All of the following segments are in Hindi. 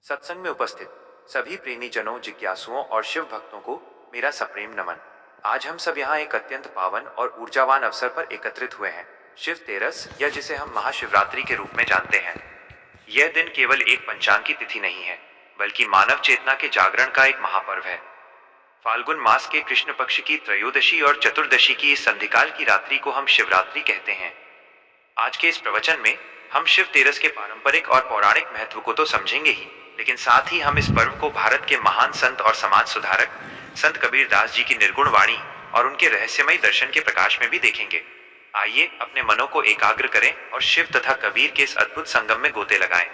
सत्संग में उपस्थित सभी प्रेमी जनों, जिज्ञासुओं और शिव भक्तों को मेरा सप्रेम नमन। आज हम सब यहाँ एक अत्यंत पावन और ऊर्जावान अवसर पर एकत्रित हुए हैं, शिव तेरस, या जिसे हम महाशिवरात्रि के रूप में जानते हैं। यह दिन केवल एक पंचांग की तिथि नहीं है, बल्कि मानव चेतना के जागरण का एक महापर्व है। फाल्गुन मास के कृष्ण पक्ष की त्रयोदशी और चतुर्दशी की इस संधिकाल की रात्रि को हम शिवरात्रि कहते हैं। आज के इस प्रवचन में हम शिव तेरस के पारंपरिक और पौराणिक महत्व को तो समझेंगे ही, लेकिन साथ ही हम इस पर्व को भारत के महान संत और समाज सुधारक संत कबीर दास जी की निर्गुण वाणी और उनके रहस्यमय दर्शन के प्रकाश में भी देखेंगे। आइए अपने मनों को एकाग्र करें और शिव तथा कबीर के इस अद्भुत संगम में गोते लगाएं।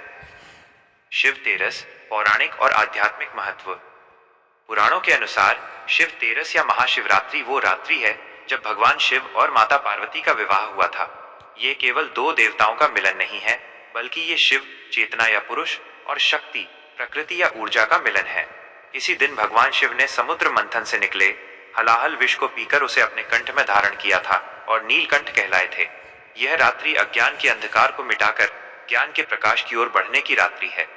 शिव तेरस, पौराणिक और आध्यात्मिक महत्व। पुराणों के अनुसार शिव तेरस या महाशिवरात्रि वो रात्रि है जब भगवान शिव और माता पार्वती का विवाह हुआ था। ये केवल दो देवताओं का मिलन नहीं है, बल्कि ये शिव, चेतना या पुरुष, और शक्ति, प्रकृति या ऊर्जा का मिलन है। इसी दिन भगवान शिव ने समुद्र मंथन से निकले हलाहल विष को पीकर उसे अपने कंठ में धारण किया था और नीलकंठ कहलाए थे। यह रात्रि अज्ञान के अंधकार को मिटाकर ज्ञान के प्रकाश की ओर बढ़ने की रात्रि है।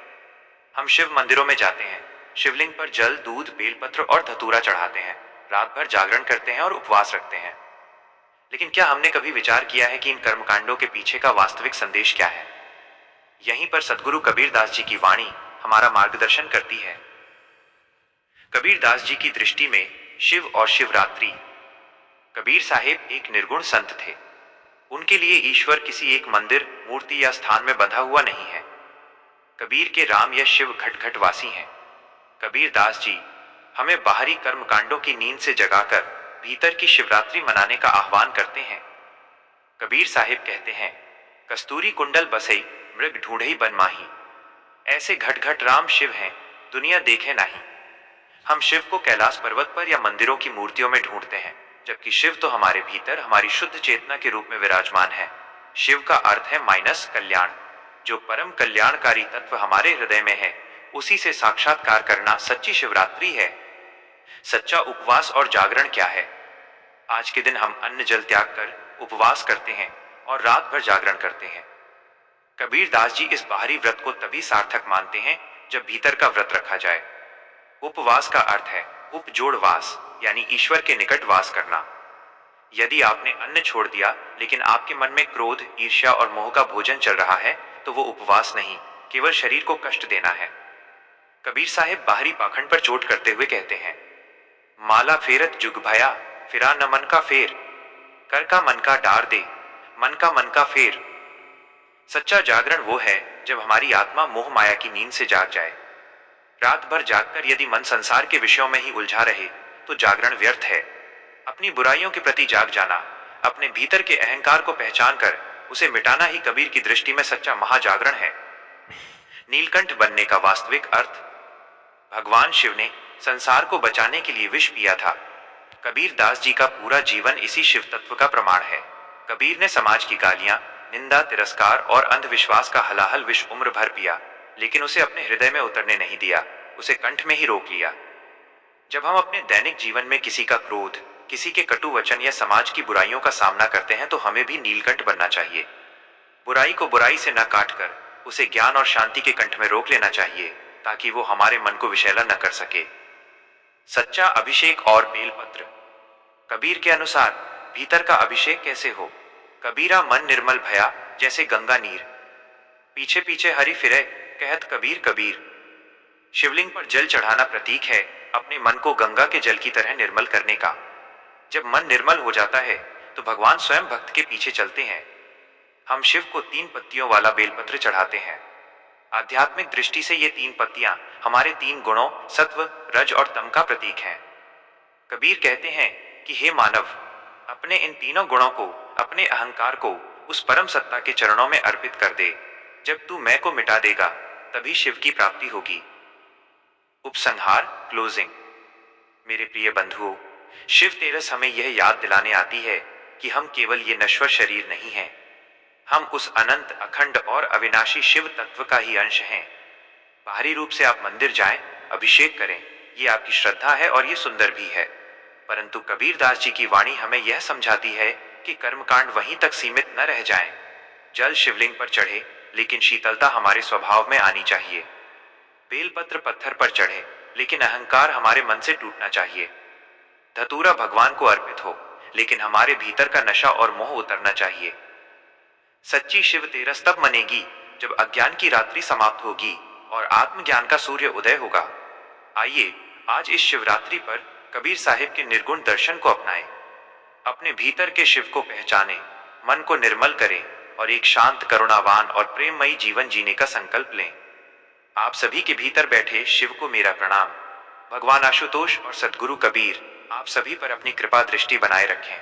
हम शिव मंदिरों में जाते हैं, शिवलिंग पर जल, दूध, बेलपत्र और धतूरा चढ़ाते हैं, रात भर जागरण करते हैं और उपवास रखते हैं। लेकिन क्या हमने कभी विचार किया है कि इन कर्मकांडों के पीछे का वास्तविक संदेश क्या है? यहीं पर सद्गुरु कबीर दास जी की वाणी हमारा मार्गदर्शन करती है। कबीर दास जी की दृष्टि में शिव और शिवरात्रि। कबीर साहेब एक निर्गुण संत थे। उनके लिए ईश्वर किसी एक मंदिर, मूर्ति या स्थान में बंधा हुआ नहीं है। कबीर के राम या शिव घट घट वासी हैं। कबीर दास जी हमें बाहरी कर्मकांडों की नींद से जगाकर भीतर की शिवरात्रि मनाने का आह्वान करते हैं। कबीर साहिब कहते हैं, कस्तूरी कुंडल बसई, मृग ढूंढई बन माही। ऐसे घट घट राम शिव हैं, दुनिया देखे नहीं। हम शिव को कैलाश पर्वत पर या मंदिरों की मूर्तियों में ढूंढते हैं, जबकि शिव तो हमारे भीतर, हमारी शुद्ध चेतना के रूप में विराजमान है। शिव का अर्थ है माइनस कल्याण। जो परम कल्याणकारी तत्व हमारे हृदय में है, उसी से साक्षात्कार करना सच्ची शिवरात्रि है। सच्चा उपवास और जागरण क्या है? आज के दिन हम अन्न जल त्याग कर उपवास करते हैं और रात भर जागरण करते हैं। कबीर दास जी इस बाहरी व्रत को तभी सार्थक मानते हैं जब भीतर का व्रत रखा जाए। उपवास का अर्थ है उपजोड़ वास, यानी ईश्वर के निकट वास करना। यदि आपने अन्न छोड़ दिया लेकिन आपके मन में क्रोध, ईर्ष्या और मोह का भोजन चल रहा है, तो वो उपवास नहीं, केवल शरीर को कष्ट देना है। कबीर साहिब बाहरी पाखंड पर चोट करते हुए कहते हैं, माला फेरत जुग भया, फिरा न मन का फेर। कर का मन का डार दे, मन का फेर। सच्चा जागरण वो है जब हमारी आत्मा मोह माया की नींद से जाग जाए। रात भर जागकर यदि मन संसार के विषयों में ही उलझा रहे तो जागरण व्यर्थ है। अपनी बुराइयों के प्रति जाग जाना, अपने भीतर के अहंकार को पहचान कर उसे मिटाना ही कबीर की दृष्टि में सच्चा महाजागरण है। नीलकंठ बनने का वास्तविक अर्थ। भगवान शिव ने संसार को बचाने के लिए विष पिया था। कबीर दास जी का पूरा जीवन इसी शिव तत्व का प्रमाण है। कबीर ने समाज की गालियां, निंदा, तिरस्कार और अंधविश्वास का हलाहल विष उम्र भर पिया, लेकिन उसे अपने हृदय में उतरने नहीं दिया, उसे कंठ में ही रोक लिया। जब हम अपने दैनिक जीवन में किसी का क्रोध, किसी के कटु वचन या समाज की बुराइयों का सामना करते हैं, तो हमें भी नीलकंठ बनना चाहिए। बुराई को बुराई से न काटकर उसे ज्ञान और शांति के कंठ में रोक लेना चाहिए, ताकि वो हमारे मन को विषैला न कर सके। सच्चा अभिषेक और बेलपत्र। कबीर के अनुसार भीतर का अभिषेक कैसे हो? कबीरा मन निर्मल भया, जैसे गंगा नीर। पीछे पीछे हरि फिरे, कहत कबीर कबीर। शिवलिंग पर जल चढ़ाना प्रतीक है अपने मन को गंगा के जल की तरह निर्मल करने का। जब मन निर्मल हो जाता है तो भगवान स्वयं भक्त के पीछे चलते हैं। हम शिव को 3 पत्तियों वाला बेलपत्र चढ़ाते हैं। आध्यात्मिक दृष्टि से ये 3 पत्तियां हमारे 3 गुणों, सत्व, रज और तम का प्रतीक हैं। कबीर कहते हैं कि हे मानव, अपने इन तीनों गुणों को, अपने अहंकार को उस परम सत्ता के चरणों में अर्पित कर दे। जब तू मैं को मिटा देगा, तभी शिव की प्राप्ति होगी। उपसंहार, क्लोजिंग। मेरे प्रिय बंधुओं, शिव तेरस हमें यह याद दिलाने आती है कि हम केवल ये नश्वर शरीर नहीं हैं। हम उस अनंत, अखंड और अविनाशी शिव तत्व का ही अंश हैं। बाहरी रूप से आप मंदिर जाएं, अभिषेक करें, ये आपकी श्रद्धा है और ये सुंदर भी है। परंतु कबीर दास जी की वाणी हमें यह समझाती है कि कर्मकांड वहीं तक सीमित न रह जाएं। जल शिवलिंग पर चढ़े, लेकिन शीतलता हमारे स्वभाव में आनी चाहिए। बेलपत्र पत्थर पर चढ़े, लेकिन अहंकार हमारे मन से टूटना चाहिए। धतूरा भगवान को अर्पित हो, लेकिन हमारे भीतर का नशा और मोह उतरना चाहिए। सच्ची शिव तेरस तब मनेगी जब अज्ञान की रात्रि समाप्त होगी और आत्मज्ञान का सूर्य उदय होगा। आइए आज इस शिवरात्रि पर कबीर साहिब के निर्गुण दर्शन को अपनाएं, अपने भीतर के शिव को पहचानें, मन को निर्मल करें और एक शांत, करुणावान और प्रेममयी जीवन जीने का संकल्प लें। आप सभी के भीतर बैठे शिव को मेरा प्रणाम। भगवान आशुतोष और सद्गुरु कबीर आप सभी पर अपनी कृपा दृष्टि बनाए रखें।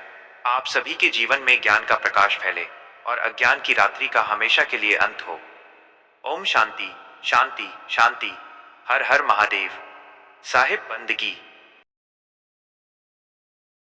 आप सभी के जीवन में ज्ञान का प्रकाश फैले और अज्ञान की रात्रि का हमेशा के लिए अंत हो। ओम शांति शांति शांति। हर हर महादेव। साहिब बंदगी।